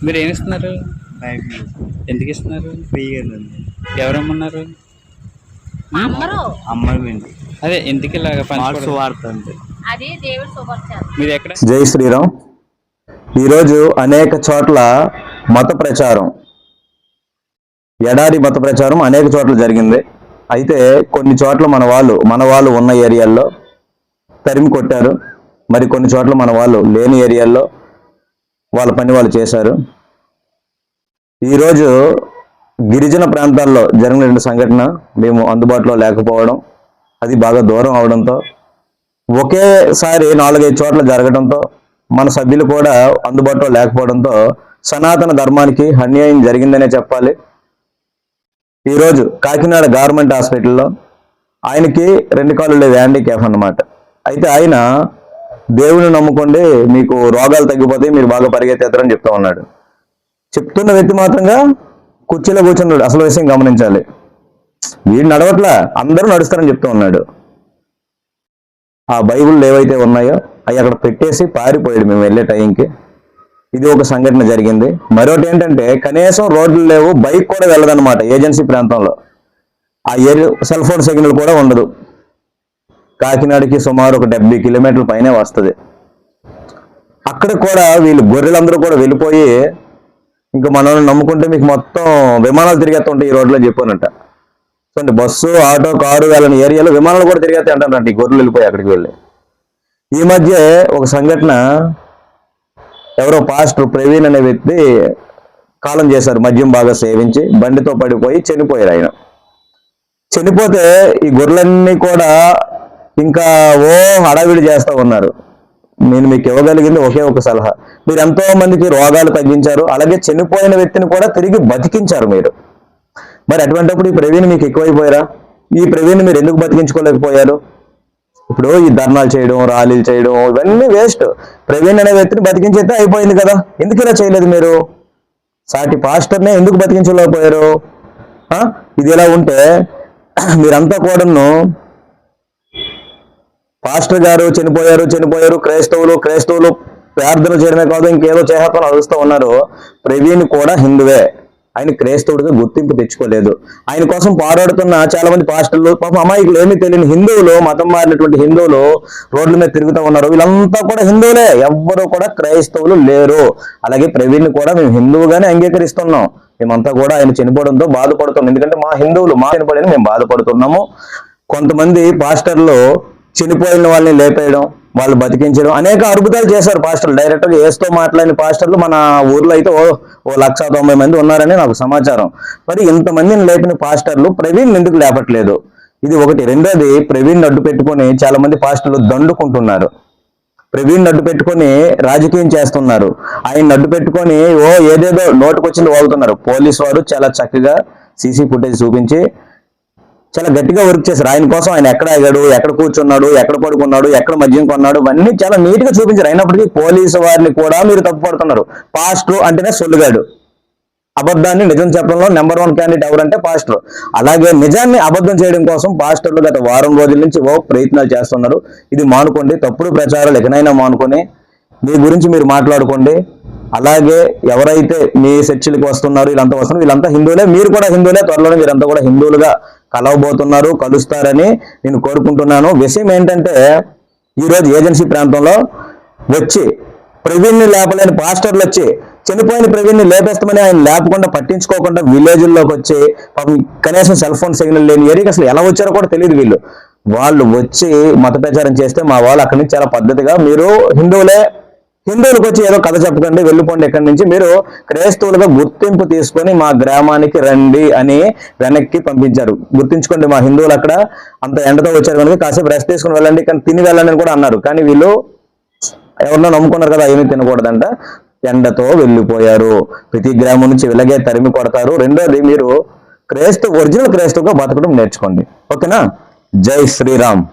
మీరు ఏమి ఇస్తున్నారు? బైక్ ఎందుకు ఇస్తున్నారు? ఫ్రీగా ఎవరమ్మన్నారు? అమ్మాయి అదే ఎందుకు ఇలాగ మార్క్స్ వాడుతుంది. మీరు ఎక్కడ? జై శ్రీరామ్. ఈరోజు అనేక చోట్ల మత ప్రచారం, ఎడారి మత ప్రచారం అనేక చోట్ల జరిగింది. అయితే కొన్ని చోట్ల మన వాళ్ళు ఉన్న ఏరియాల్లో తరిమి కొట్టారు. మరి కొన్ని చోట్ల మన వాళ్ళు లేని ఏరియాల్లో వాళ్ళ పని వాళ్ళు చేశారు. ఈరోజు గిరిజన ప్రాంతాల్లో జరిగిన సంఘటన మేము అందుబాటులో లేకపోవడం, అది బాగా దూరం అవడంతో, ఒకేసారి 4-5 చోట్ల జరగడంతో, మన సభ్యులు కూడా అందుబాటులో లేకపోవడంతో సనాతన ధర్మానికి అన్యాయం జరిగిందనే చెప్పాలి. ఈరోజు కాకినాడ గవర్నమెంట్ హాస్పిటల్లో ఆయనకి 2 కాళ్ళు లేవు, హ్యాండిక్యాప్ అన్నమాట. అయితే ఆయన దేవుని నమ్ముకోండి, మీకు రోగాలు తగ్గిపోతాయి, మీరు బాగా పరిగెత్తేస్తారని చెప్తా ఉన్నాడు. చెప్తున్న వ్యక్తి మాత్రంగా కుర్చీలో కూర్చున్నాడు. అసలు విషయం గమనించాలి. వీడు నడవట్లా, అందరూ నడుస్తారని చెప్తూ ఉన్నాడు. ఆ బైబిల్ ఏవైతే ఉన్నాయో అవి అక్కడ పెట్టేసి పారిపోయాడు మేము వెళ్ళే టైంకి. ఇది ఒక సంఘటన జరిగింది. మరొకటి ఏంటంటే, కనీసం రోడ్లు లేవు, బైక్ కూడా వెళ్ళదన్నమాట ఏజెన్సీ ప్రాంతంలో. ఆ సెల్ ఫోన్ సిగ్నల్ కూడా ఉండదు. కాకినాడకి సుమారు ఒక 70 కిలోమీటర్ల పైనే వస్తుంది. అక్కడ కూడా వీళ్ళు గొర్రెలందరూ కూడా వెళ్ళిపోయి, ఇంకా మనల్ని నమ్ముకుంటే మీకు మొత్తం విమానాలు తిరిగేస్తుంటాయి ఈ రోడ్లో చెప్పానంట. చూడండి, బస్సు, ఆటో, కారు వెళ్ళని ఏరియాలో విమానాలు కూడా తిరిగేస్తాయి అంటారంట ఈ గొర్రెలు వెళ్ళిపోయి అక్కడికి వెళ్ళి. ఈ మధ్య ఒక సంఘటన, ఎవరో పాస్టర్ ప్రవీణ్ అనే వ్యక్తి కాలం చేశారు. మద్యం బాగా సేవించి బండితో పడిపోయి చనిపోయారు. ఆయన చనిపోతే ఈ గొర్రెలన్నీ కూడా ఇంకా హడావిడి చేస్తూ ఉన్నారు. నేను మీకు ఇవ్వగలిగింది ఒకే ఒక సలహా, మీరు ఎంతో మందికి రోగాలు తగ్గించారు, అలాగే చనిపోయిన వ్యక్తిని కూడా తిరిగి బతికించారు మీరు. మరి అటువంటిప్పుడు ఈ ప్రవీణ్ మీకు ఎక్కువైపోయారా? ఈ ప్రవీణ్ మీరు ఎందుకు బతికించుకోలేకపోయారు? ఇప్పుడు ఈ ధర్నాలు చేయడం, ర్యాలీలు చేయడం ఇవన్నీ వేస్ట్. ప్రవీణ్ అనే వ్యక్తిని బతికించేస్తే అయిపోయింది కదా, ఎందుకు ఇలా చేయలేదు మీరు? సాటి పాస్టర్నే ఎందుకు బతికించలేకపోయారు? ఇది ఎలా ఉంటే మీరంతా కూడాను పాస్టర్ గారు చనిపోయారు, క్రైస్తవులు ప్రార్థన చేయడమే కాదు ఇంకేదో చేస్తామని అడుగుతూ ఉన్నారు. ప్రవీణ్ కూడా హిందువే, ఆయన క్రైస్తవుడిగా గుర్తింపు తెచ్చుకోలేదు. ఆయన కోసం పోరాడుతున్న చాలా మంది పాస్టర్లు, పాపం అమాయకులు, ఏమీ తెలియని హిందువులు, మతం మారినటువంటి హిందువులు రోడ్ల మీద తిరుగుతూ ఉన్నారు. వీళ్ళంతా కూడా హిందువులే, ఎవ్వరూ కూడా క్రైస్తవులు లేరు. అలాగే ప్రవీణ్ కూడా మేము హిందువుగానే అంగీకరిస్తున్నాం. మేమంతా కూడా ఆయన చనిపోవడంతో బాధపడుతున్నాం, ఎందుకంటే మా హిందువులు మా చనిపోయిన మేము బాధపడుతున్నాము. కొంతమంది పాస్టర్లు చనిపోయిన వాళ్ళని లేపేయడం, వాళ్ళు బతికించడం, అనేక అద్భుతాలు చేశారు పాస్టర్లు. డైరెక్ట్గా ఏసుతో మాట్లాడిన పాస్టర్లు మన ఊర్లో అయితే 190 మంది ఉన్నారని నాకు సమాచారం. మరి ఇంతమందిని లేపిన పాస్టర్లు ప్రవీణ్ ఎందుకు లేపట్లేదు? ఇది ఒకటి. రెండోది, ప్రవీణ్ అడ్డు పెట్టుకొని చాలా మంది పాస్టర్లు దండుకుంటున్నారు. ప్రవీణ్ అడ్డు పెట్టుకొని రాజకీయం చేస్తున్నారు. ఆయన అడ్డు పెట్టుకొని ఏదేదో నోటుకొచ్చింది వాగుతున్నారు. పోలీసు వారు చాలా చక్కగా సీసీ ఫుటేజ్ చూపించి చాలా గట్టిగా వర్క్ చేశారు. ఆయన కోసం ఆయన ఎక్కడ ఆగాడు, ఎక్కడ కూర్చున్నాడు, ఎక్కడ పడుకున్నాడు, ఎక్కడ మద్యం కొన్నాడు, ఇవన్నీ చాలా నీట్ గా చూపించారు. అయినప్పటికీ పోలీసు వారిని కూడా మీరు తప్పు పడుతున్నారు. పాస్టర్ అంటేనే సొల్లుగాడు, అబద్ధాన్ని నిజం చెప్పడంలో నెంబర్ 1 క్యాండిడేట్ ఎవరంటే పాస్టర్. అలాగే నిజాన్ని అబద్ధం చేయడం కోసం పాస్టర్లు గత వారం రోజుల నుంచి ప్రయత్నాలు చేస్తున్నారు. ఇది మానుకోండి. తప్పుడు ప్రచారాలు ఎక్కడైనా మానుకొని మీ గురించి మీరు మాట్లాడుకోండి. అలాగే ఎవరైతే మీ చర్చిలకు వస్తున్నారు, వీళ్ళంతా హిందువులే, మీరు కూడా హిందువులే. త్వరలోనే మీరంతా కూడా హిందువులుగా కలుస్తారని నేను కోరుకుంటున్నాను. విషయం ఏంటంటే, ఈరోజు ఏజెన్సీ ప్రాంతంలో వచ్చి ప్రవీణ్ని లేపలేని పాస్టర్లు వచ్చి చనిపోయిన ప్రవీణ్ని లేపేస్తామని ఆయన లేపకుండా పట్టించుకోకుండా విలేజ్ల్లోకి వచ్చి, కనీసం సెల్ ఫోన్ సిగ్నల్ లేని ఏరియాకి అసలు ఎలా వచ్చారో కూడా తెలియదు. వాళ్ళు వచ్చి మత ప్రచారం చేస్తే మా వాళ్ళు అక్కడి నుంచి చాలా పద్ధతిగా, మీరు హిందువులకు వచ్చి ఏదో కథ చెప్పకండి, వెళ్ళిపోండి ఎక్కడి నుంచి, మీరు క్రైస్తవులుగా గుర్తింపు తీసుకొని మా గ్రామానికి రండి అని వెనక్కి పంపించారు. గుర్తించుకోండి, మా హిందువులు అక్కడ అంత ఎండతో వచ్చారు కనుక కాసేపు రెస్ట్ తీసుకుని వెళ్ళండి, కానీ తిని వెళ్ళండి అని కూడా అన్నారు. కానీ వీళ్ళు ఎవరినో నమ్ముకున్నారు కదా, ఏమీ తినకూడదంట, ఎండతో వెళ్ళిపోయారు. ప్రతి గ్రామం నుంచి ఇలాగే తరిమి కొడతారు. రెండోది, మీరు ఒరిజినల్ క్రైస్తవుగా బతకడం నేర్చుకోండి. ఓకేనా? జై శ్రీరామ్.